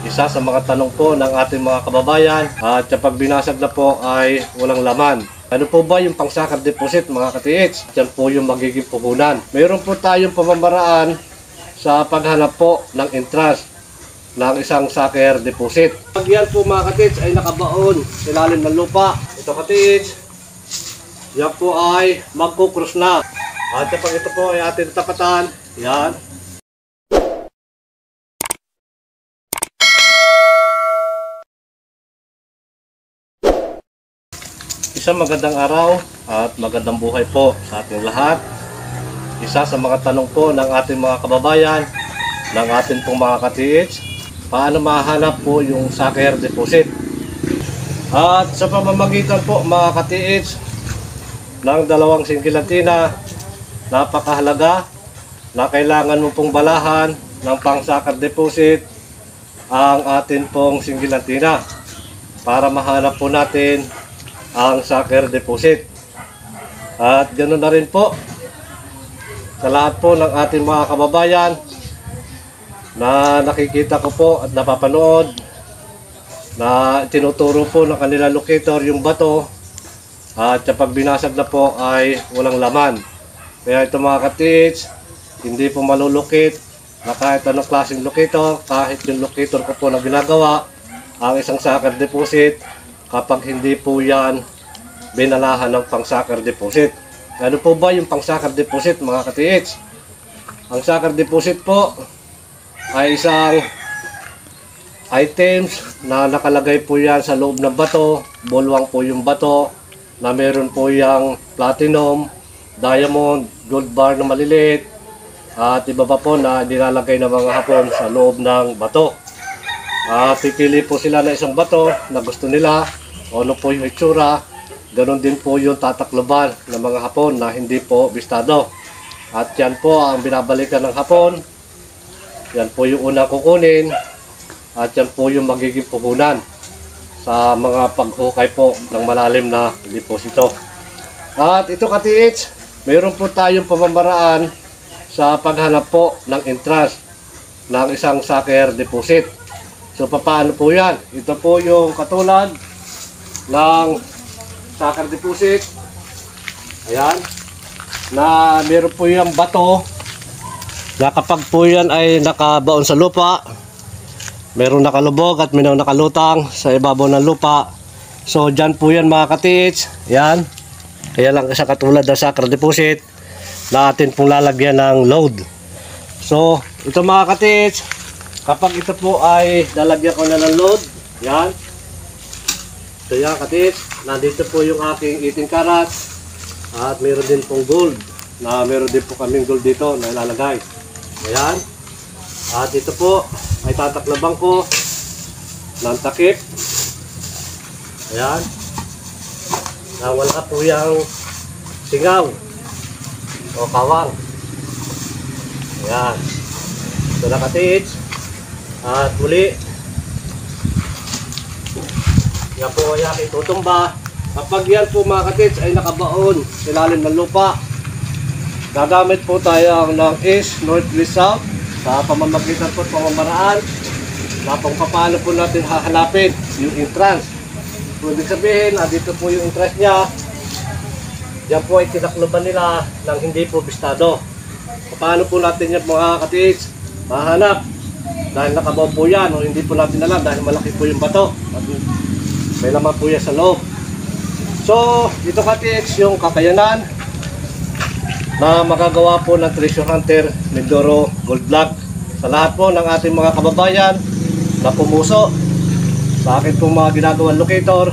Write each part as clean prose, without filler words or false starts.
isa sa mga tanong po ng ating mga kababayan, at kapag binasag na po ay walang laman. Ano po ba yung pangsakar deposit mga ka-TH? Yan po yung magiging puhunan. Mayroon po tayong pamamaraan sa paghanap po ng interest ng isang sucker deposit. Pag yan po mga ka-TH ay nakabaon sa ilalim ng lupa, ito ka-TH, yan po ay magkukrus na. At kapag ito po ay ating tapatan, yan. Isang magandang araw at magandang buhay po sa ating lahat. Isa sa mga tanong po ng ating mga kababayan, ng ating pong mga ka-TH, paano mahanap po yung sucker deposit? At sa pamamagitan po mga ka-TH ng dalawang singkilatina, napakahalaga na kailangan mo pong balahan ng pang sucker deposit ang ating pong singkilatina para mahanap po natin ang sucker deposit. At ganoon na rin po sa lahat po ng ating mga kababayan na nakikita ko po at napapanood na tinuturo po ng kanila locator yung bato, at kapag binasag na po ay walang laman. Kaya ito mga ka-TH, hindi po malulukit na kahit anong klaseng locator, kahit yung locator ko po na ginagawa ang isang sucker deposit, kapag hindi po yan binalahan ng pang sucker deposit. Ano po ba yung pang sucker deposit mga ka-TH? Ang sucker deposit po ay isang items na nakalagay po yan sa loob ng bato. Bulwang po yung bato na meron po yung platinum, diamond, gold bar na maliliit, at iba pa po na nilalagay ng mga Hapon sa loob ng bato. Pipili po sila ng isang bato na gusto nila, o ano po yung itsura, ganun din po yung tatakloban ng mga Hapon na hindi po bistado. At yan po ang binabalikan ng Hapon, yan po yung unang kukunin, at yan po yung magiging puhunan sa mga paghukay po ng malalim na deposito. At ito ka-TH, mayroon po tayong pamamaraan sa paghanap po ng interest ng isang sucker deposit. So paano po yan? Ito po yung katulad ng sucker deposit. Ayan. Na meron po yung bato na kapag po yan ay nakabaon sa lupa, merong nakalubog at merong nakalutang sa ibabaw ng lupa. So dyan po yan mga ka-TH. Ayan. Kaya lang isa katulad ng sucker deposit na atin pong lalagyan ng load. So ito mga ka-TH, kapag ito po ay lalagyan ko na ng load, yan. So yan ka-TH, nandito po yung aking 18 karat at meron din pong gold, na meron din po kaming gold dito na ilalagay. Ayan. At ito po ay tataklabang ko ng takip. Ayan. Na wala po yung singaw o kawang. Ayan. So ka-TH. At muli, yan po ay aking tutumba. Kapag yan po mga ka-TH ay nakabaon sa ilalim ng lupa, gagamit po tayo ng east, north, west, south sa pamamagitan po pamamaraan na kung paano po natin hahanapin yung entrance. So ibig sabihin, dito po yung entrance nya, yan po ay tinakloban nila ng hindi po bistado. Paano po natin yan mga ka-TH mahanap? Dahil nakabaw po yan, o hindi po natin alam dahil malaki po yung bato at may laman po yan sa loob. So ito ka-TH yung kakayanan na magagawa po ng Treasure Hunter Mindoro Gold Vlog. Sa lahat po ng ating mga kababayan na pumuso sa akin pong mga ginagawang locator,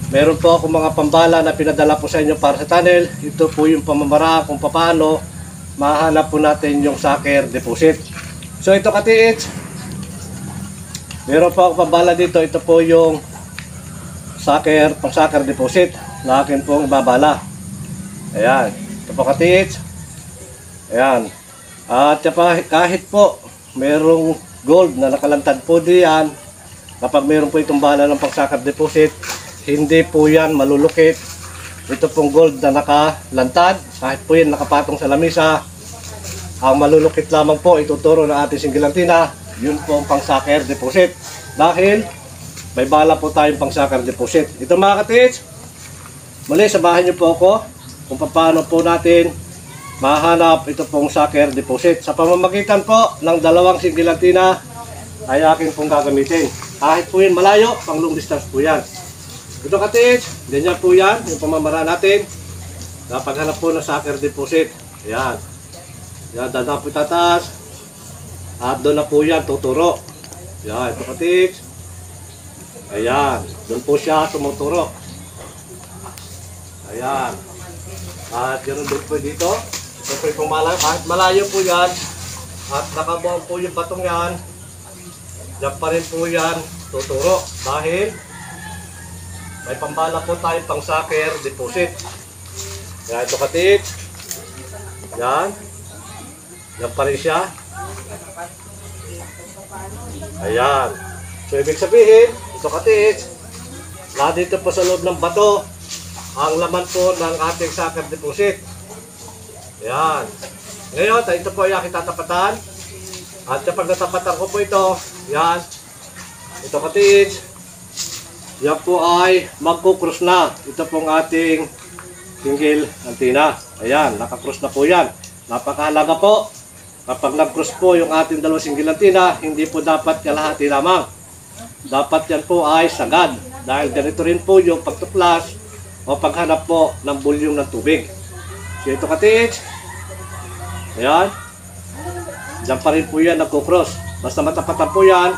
meron po akong mga pambala na pinadala po sa inyo para sa tunnel. Ito po yung pamamaraan kung paano mahanap po natin yung sucker deposit. So ito ka-TH, meron po akong pambala dito. Ito po yung pang sucker deposit na akin pong ibabala. Ayan, ito po ka-TH. Ayan. At kahit po merong gold na nakalantad po diyan, kapag meron po itong bala ng pang sucker deposit, hindi po yan malulukit. Ito pong gold na nakalantad, kahit po yan nakapatong sa lamisa, ang malulukit lamang po ituturo ng ating singgilantina yun po ang pang-sucker deposit. Dahil may bala po tayong pang-sucker deposit. Ito mga katits, muli sabahan niyo po ako kung paano po natin mahanap ito pong sucker deposit. Sa pamamagitan po ng dalawang singilantina ay akin pong gagamitin. Kahit po yun malayo, pang long distance po yan. Ito katits, ganyan po yan, yung pamamaraan natin. Napaghanap po ng sucker deposit. Ayan. Yan, dadaan po tataas. At doon na po yan, tuturo. Yan, ito katits. Ayan, doon po siya tumuturo. Ayan. At ganoon din po dito. Ito po yung malayo. Kahit malayo po yan. At nakabuang po yung batong yan. Diyan pa rin po yan tuturo. Dahil may pambala po tayo pang sucker deposit. Ayan, ito katits. Yan. Yan pa rin siya. Ayan. So, ibig sabihin, ito katits, na dito po sa loob ng bato, ang laman po ng ating sucker deposit. Ayan. Ngayon, ito po ay aking tatapatan. At kapag natapatan ko po ito, yan. Ito katits, yan po ay magkukross na. Ito pong ating single antenna. Ayan, nakakross na po yan. Napakahalaga po. Kapag nag-cross po yung ating dalawang single antenna, hindi po dapat kalahati lamang. Dapat yan po ay sagad. Dahil ganito rin po yung pagtuklas o paghanap po ng bulyong ng tubig. So ito katits. Ayan. Diyan pa rin po yan nagkukross. Basta matapatan po yan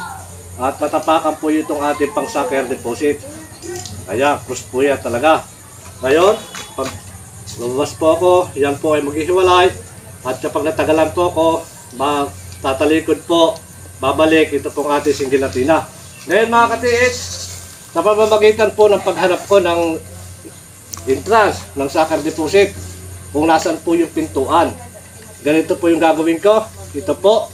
at matapakan po itong ating pang sucker deposit. Kaya cross po yan talaga. Ngayon, pag lumabas po ako, yan po ay maghihiwalay. At kapag natagalan po ako, tatalikod po, babalik ito pong ating single antenna. Ngayon mga katiits, sa pamamagitan po ng paghanap ko ng entrance ng sucker deposit, kung nasan po yung pintuan. Ganito po yung gagawin ko. Ito po,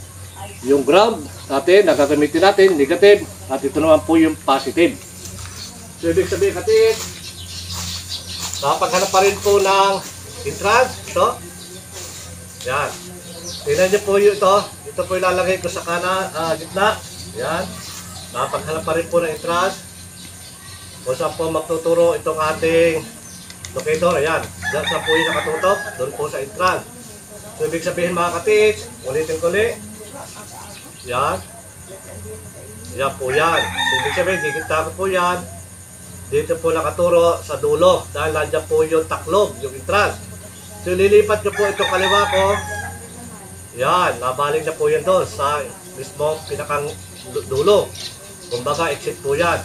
yung ground natin, nagagamitin natin, negative, at ito naman po yung positive. So ibig sabihin katiits, nakapaghanap pa rin po ng entrance, ito. Yan. Tingnan niyo po ito. Ito po ilalagay ko sa gitna. Yan. Nakapaghanap pa rin po ng entrance. Kung saan po magtuturo itong ating locator. Ayan. Diyan saan po yung nakatutok. Doon po sa entrance. So, ibig sabihin mga katits, ulitin ko ulit. Yan. Yan po yan. So, ibig sabihin, gigita ko po yan. Dito po nakaturo sa dulo. Dahil nandiyan po yung taklob, yung entrance. So, lilipat ko po itong kaliwa ko. Yan, nabalik na po yan doon sa mismo pinakang dulo. Kumbaga, exit po yan.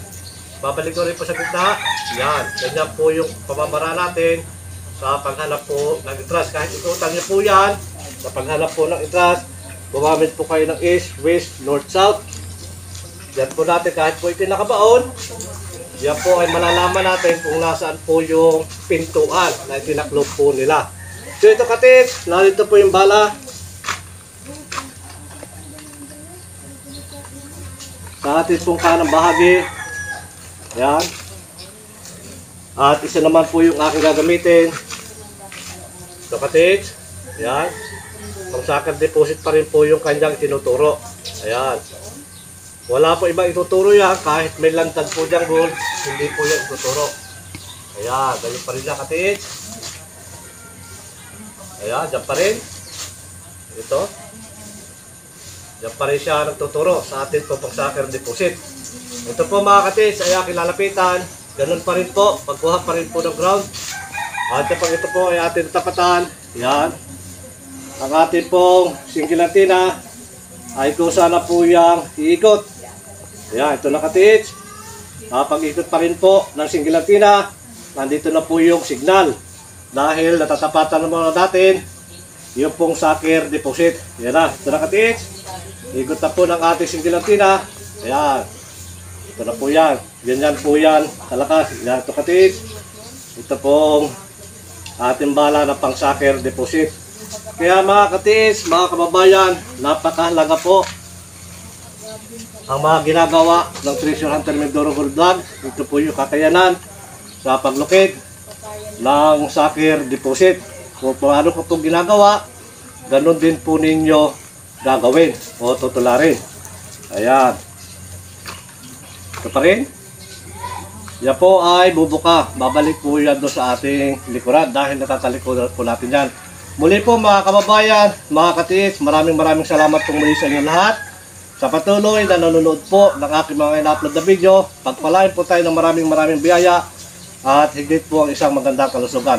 Babalik ko rin po sa gitna. Yan, ganyan po yung pamamara natin sa paghanap po ng entrance. Kahit ikutan niyo po yan, sa paghanap po ng entrance, gumamit po kayo ng east, west, north, south. Yan po natin, kahit po ito nakabaon, yan po ay malalaman natin kung nasaan po yung pintuan na itinaklob po nila. So ito katits, narito po yung bala. Sa atin pong kanang bahagi. Yan. At isa naman po yung aking gagamitin. Ito katits. Yan. Pang sucker deposit pa rin po yung kanyang tinuturo. Ayan. Wala po ibang ituturo yan. Kahit may lantad po diyang gold, hindi po yan ituturo. Ayan. Ganyan pa rin lang katits. Ayan, dyan pa rin. Ito. Dyan pa rin siya nagtuturo sa atin po pang sucker deposit. Ito po mga katits ay aking lalapitan. Ganun pa rin po. Pagkuha pa rin po ng ground. At kapag ito po ay ating tapatan. Ayan. Ang ating pong single antenna ay kung sana po yung iikot. Ayan, ito na katits. Pag-ikot pa rin po ng single antenna, nandito na po yung signal. Dahil natatapatan naman natin yung pong sucker deposit. Yan na, ito na katits. Ikot na po ng ating single antenna. Ayan. Ito na po yan. Ganyan po yan. Kalakas. Yan, ito katits. Ito pong ating bala na pang sucker deposit. Kaya mga katits, mga kababayan, napakahalaga po ang mga ginagawa ng Treasure Hunter Mindoro Gold Vlog. Ito po yung kakayanan sa paglukid ng sucker deposit. Kung paano ko itong ginagawa, ganun din po ninyo gagawin o tutularin. Ayan. Ito pa rin. Yan po ay bubuka. Babalik po yan doon sa ating likuran dahil natatalikod po natin yan. Muli po mga kababayan, mga katiis, maraming salamat po muli sa inyo lahat. Sa patuloy na nanonood po ng aking mga ina-upload na video, pagpalain po tayo ng maraming biyaya at higit po ang isang magandang kalusugan.